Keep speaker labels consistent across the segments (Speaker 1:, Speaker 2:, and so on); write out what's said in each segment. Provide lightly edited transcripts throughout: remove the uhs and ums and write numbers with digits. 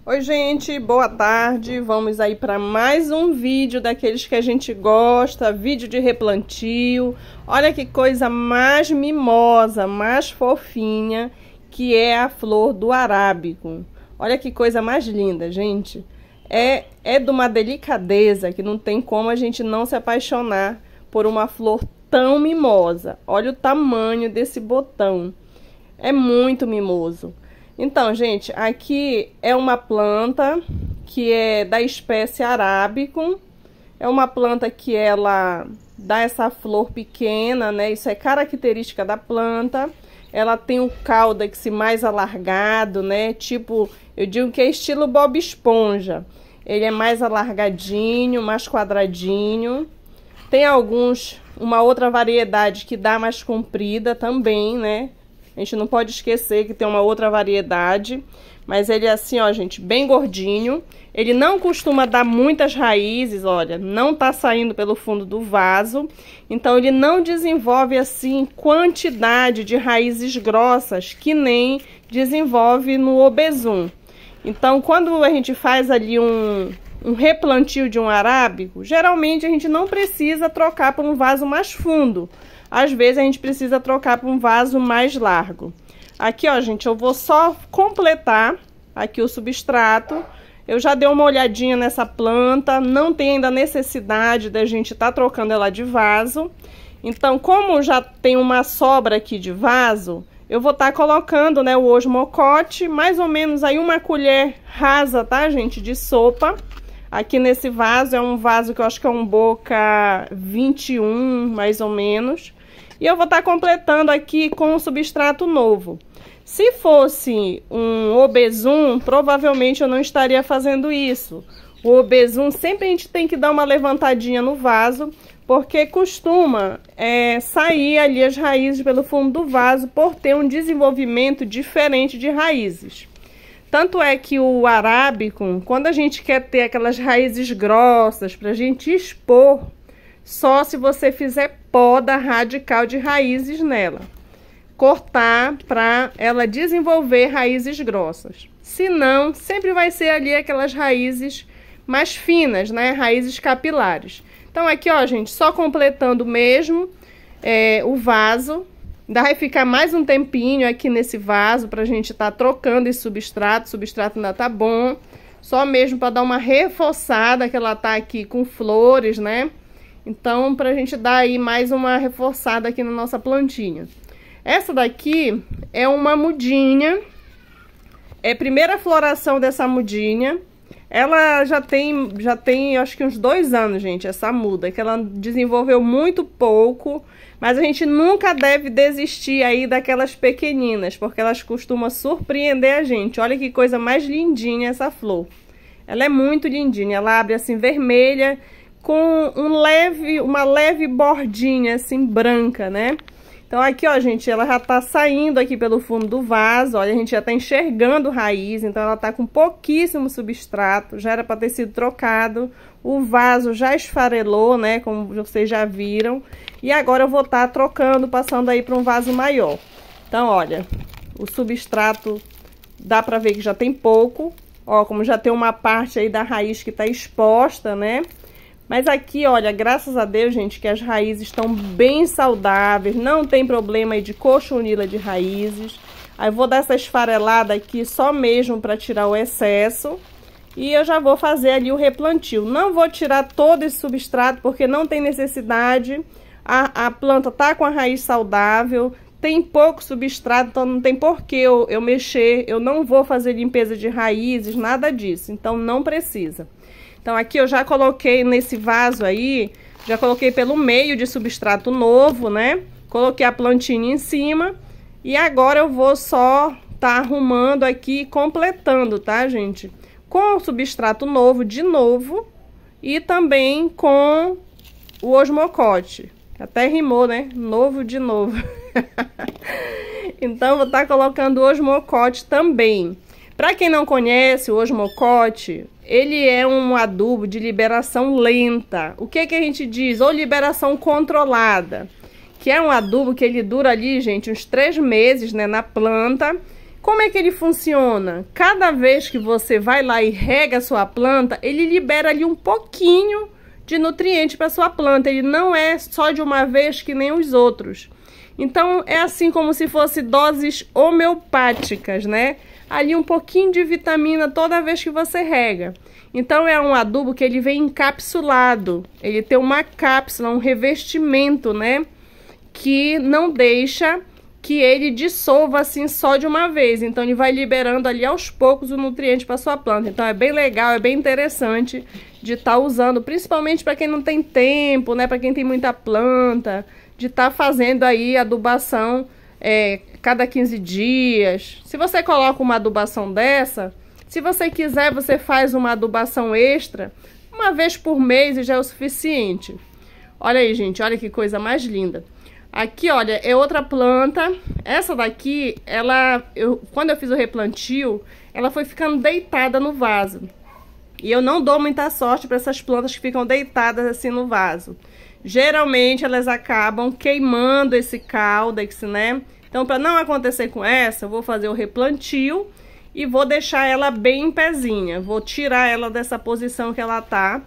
Speaker 1: Oi gente, boa tarde, vamos aí para mais um vídeo daqueles que a gente gosta, vídeo de replantio. Olha que coisa mais mimosa, mais fofinha, que é a flor do arábico. Olha que coisa mais linda, gente. É de uma delicadeza que não tem como a gente não se apaixonar por uma flor tão mimosa. Olha o tamanho desse botão, é muito mimoso. Então, gente, aqui é uma planta que é da espécie arábico. É uma planta que ela dá essa flor pequena, né? Isso é característica da planta. Ela tem um caudex mais alargado, né? Tipo, eu digo que é estilo Bob Esponja. Ele é mais alargadinho, mais quadradinho. Tem uma outra variedade que dá mais comprida também, né? A gente não pode esquecer que tem uma outra variedade, mas ele é assim, ó, gente, bem gordinho. Ele não costuma dar muitas raízes, olha, não tá saindo pelo fundo do vaso. Então, ele não desenvolve, assim, quantidade de raízes grossas que nem desenvolve no obesum. Então, quando a gente faz ali um replantio de um arábico, geralmente a gente não precisa trocar por um vaso mais fundo. Às vezes a gente precisa trocar para um vaso mais largo. Aqui, ó, gente, eu vou só completar aqui o substrato. Eu já dei uma olhadinha nessa planta, não tem ainda necessidade da gente estar trocando ela de vaso. Então, como já tem uma sobra aqui de vaso, eu vou estar colocando, né, o osmocote, mais ou menos aí uma colher rasa, tá, gente, de sopa. Aqui nesse vaso, é um vaso que eu acho que é um Boca 21, mais ou menos. E eu vou estar completando aqui com um substrato novo. Se fosse um obesum, provavelmente eu não estaria fazendo isso. O obesum, sempre a gente tem que dar uma levantadinha no vaso, porque costuma sair ali as raízes pelo fundo do vaso, por ter um desenvolvimento diferente de raízes. Tanto é que o arábico, quando a gente quer ter aquelas raízes grossas para a gente expor, só se você fizer poda radical de raízes nela. Cortar para ela desenvolver raízes grossas. Se não, sempre vai ser ali aquelas raízes mais finas, né? Raízes capilares. Então aqui, ó, gente, só completando mesmo o vaso. Ainda vai ficar mais um tempinho aqui nesse vaso pra gente tá trocando esse substrato. O substrato ainda tá bom. Só mesmo para dar uma reforçada, que ela tá aqui com flores, né? Então, pra gente dar aí mais uma reforçada aqui na nossa plantinha. Essa daqui é uma mudinha. É a primeira floração dessa mudinha. Ela já tem, acho que uns 2 anos, gente, essa muda. Que ela desenvolveu muito pouco. Mas a gente nunca deve desistir aí daquelas pequeninas, porque elas costumam surpreender a gente. Olha que coisa mais lindinha essa flor. Ela é muito lindinha. Ela abre assim vermelha, com uma leve bordinha assim branca, né? Então aqui, ó, gente, ela já tá saindo aqui pelo fundo do vaso. Olha, a gente já tá enxergando raiz, então ela tá com pouquíssimo substrato. Já era para ter sido trocado. O vaso já esfarelou, né, como vocês já viram. E agora eu vou estar trocando, passando aí para um vaso maior. Então, olha, o substrato dá para ver que já tem pouco. Ó, como já tem uma parte aí da raiz que tá exposta, né? Mas aqui, olha, graças a Deus, gente, que as raízes estão bem saudáveis, não tem problema aí de cochonila de raízes. Aí vou dar essa esfarelada aqui só mesmo para tirar o excesso. E eu já vou fazer ali o replantio. Não vou tirar todo esse substrato, porque não tem necessidade. A planta tá com a raiz saudável, tem pouco substrato, então não tem por que eu mexer. Eu não vou fazer limpeza de raízes, nada disso, então não precisa. Então aqui eu já coloquei nesse vaso aí, já coloquei pelo meio de substrato novo, né? Coloquei a plantinha em cima e agora eu vou só tá arrumando aqui, completando, tá, gente? Com o substrato novo de novo e também com o osmocote. Até rimou, né? Novo de novo. Então, vou estar colocando o osmocote também. Para quem não conhece, o osmocote, ele é um adubo de liberação lenta. O que que a gente diz? Ou liberação controlada. Que é um adubo que ele dura ali, gente, uns 3 meses, né, na planta. Como é que ele funciona? Cada vez que você vai lá e rega a sua planta, ele libera ali um pouquinho de nutriente para sua planta. Ele não é só de uma vez que nem os outros. Então, é assim como se fosse doses homeopáticas, né? Ali um pouquinho de vitamina toda vez que você rega. Então, é um adubo que ele vem encapsulado. Ele tem uma cápsula, um revestimento, né? Que não deixa que ele dissolva assim só de uma vez. Então, ele vai liberando ali aos poucos o nutriente para sua planta. Então, é bem legal, é bem interessante de estar usando, principalmente para quem não tem tempo, né? Para quem tem muita planta, de estar fazendo aí adubação cada 15 dias. Se você coloca uma adubação dessa, se você quiser, você faz uma adubação extra uma vez por mês e já é o suficiente. Olha aí, gente, olha que coisa mais linda. Aqui, olha, é outra planta. Essa daqui, quando eu fiz o replantio, ela foi ficando deitada no vaso. E eu não dou muita sorte para essas plantas que ficam deitadas assim no vaso. Geralmente, elas acabam queimando esse caudex, né? Então, para não acontecer com essa, eu vou fazer o replantio e vou deixar ela bem em pezinha. Vou tirar ela dessa posição que ela tá,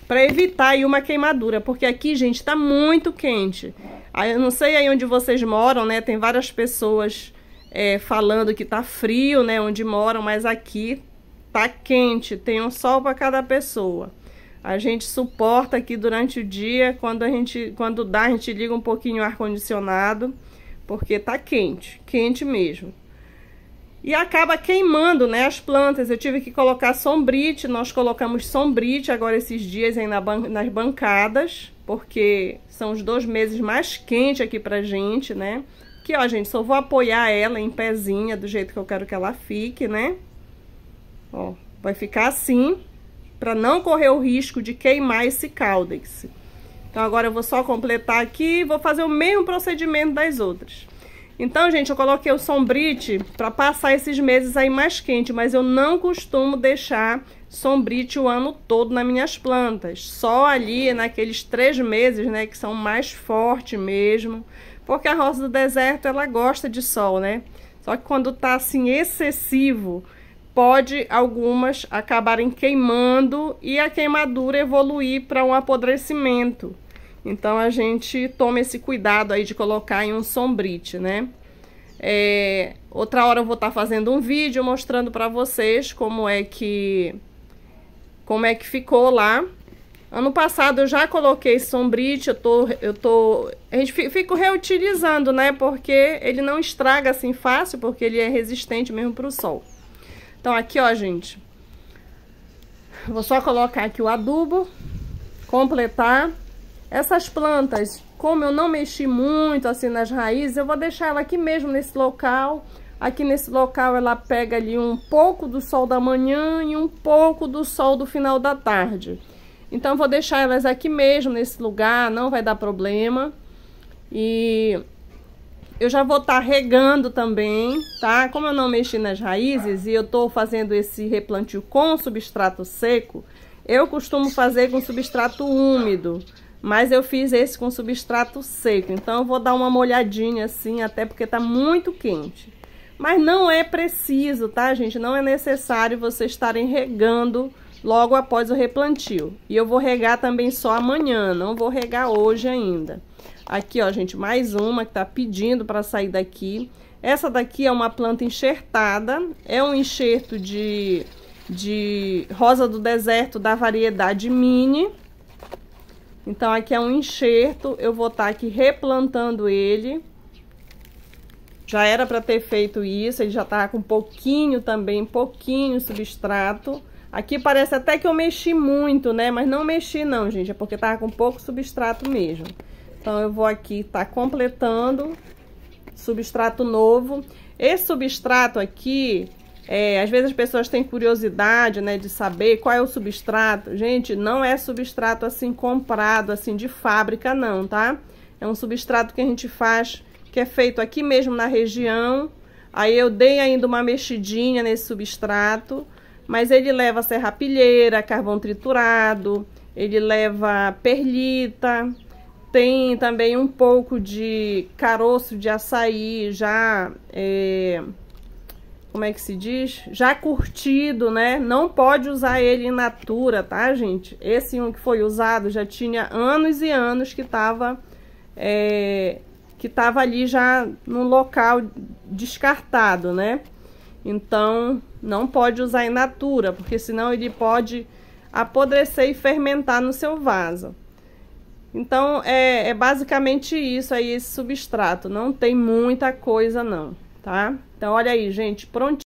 Speaker 1: para evitar aí uma queimadura, porque aqui, gente, tá muito quente. Aí, eu não sei aí onde vocês moram, né? Tem várias pessoas falando que tá frio, né? Onde moram, mas aqui tá quente, tem um sol para cada pessoa. A gente suporta aqui durante o dia, quando dá, a gente liga um pouquinho o ar-condicionado, porque tá quente, quente mesmo. E acaba queimando, né, as plantas. Eu tive que colocar sombrite, nós colocamos sombrite agora esses dias aí nas bancadas, porque são os 2 meses mais quentes aqui pra gente, né. Aqui, ó, gente, só vou apoiar ela em pezinha, do jeito que eu quero que ela fique, né. Ó, vai ficar assim, para não correr o risco de queimar esse caudex. Então, agora eu vou só completar aqui e vou fazer o mesmo procedimento das outras. Então, gente, eu coloquei o sombrite para passar esses meses aí mais quente, mas eu não costumo deixar sombrite o ano todo nas minhas plantas. Só ali naqueles 3 meses, né, que são mais fortes mesmo, porque a rosa do deserto, ela gosta de sol, né? Só que quando tá assim excessivo, pode algumas acabarem queimando e a queimadura evoluir para um apodrecimento. Então, a gente toma esse cuidado aí de colocar em um sombrite, né? Outra hora eu vou estar fazendo um vídeo mostrando para vocês como é que ficou lá. Ano passado eu já coloquei sombrite, a gente fica reutilizando, né? Porque ele não estraga assim fácil, porque ele é resistente mesmo para o sol. Então, aqui, ó, gente, vou só colocar aqui o adubo, completar. Essas plantas, como eu não mexi muito assim nas raízes, eu vou deixar ela aqui mesmo nesse local. Aqui nesse local ela pega ali um pouco do sol da manhã e um pouco do sol do final da tarde. Então eu vou deixar elas aqui mesmo nesse lugar, não vai dar problema. E eu já vou estar regando também, tá? Como eu não mexi nas raízes e eu tô fazendo esse replantio com substrato seco, eu costumo fazer com substrato úmido. Mas eu fiz esse com substrato seco, então eu vou dar uma molhadinha assim, até porque tá muito quente. Mas não é preciso, tá, gente? Não é necessário vocês estarem regando logo após o replantio. E eu vou regar também só amanhã, não vou regar hoje ainda. Aqui, ó, gente, mais uma que tá pedindo para sair daqui. Essa daqui é uma planta enxertada, é um enxerto de rosa do deserto da variedade mini. Então, aqui é um enxerto, eu vou estar aqui replantando ele. Já era para ter feito isso, ele já tá com pouquinho também, pouquinho substrato. Aqui parece até que eu mexi muito, né? Mas não mexi não, gente, é porque tava com pouco substrato mesmo. Então, eu vou aqui tá completando substrato novo. Esse substrato aqui... às vezes as pessoas têm curiosidade, né, de saber qual é o substrato. Gente, não é substrato assim comprado, assim de fábrica não, tá? É um substrato que a gente faz, que é feito aqui mesmo na região. Aí eu dei ainda uma mexidinha nesse substrato, mas ele leva serrapilheira, carvão triturado, ele leva perlita, tem também um pouco de caroço de açaí já como é que se diz? Já curtido, né? Não pode usar ele in natura, tá, gente? Esse um que foi usado já tinha anos e anos que tava ali já no local descartado, né? Então, não pode usar in natura, porque senão ele pode apodrecer e fermentar no seu vaso. Então, é basicamente isso aí, esse substrato. Não tem muita coisa, não, tá? Então, olha aí, gente, prontinho.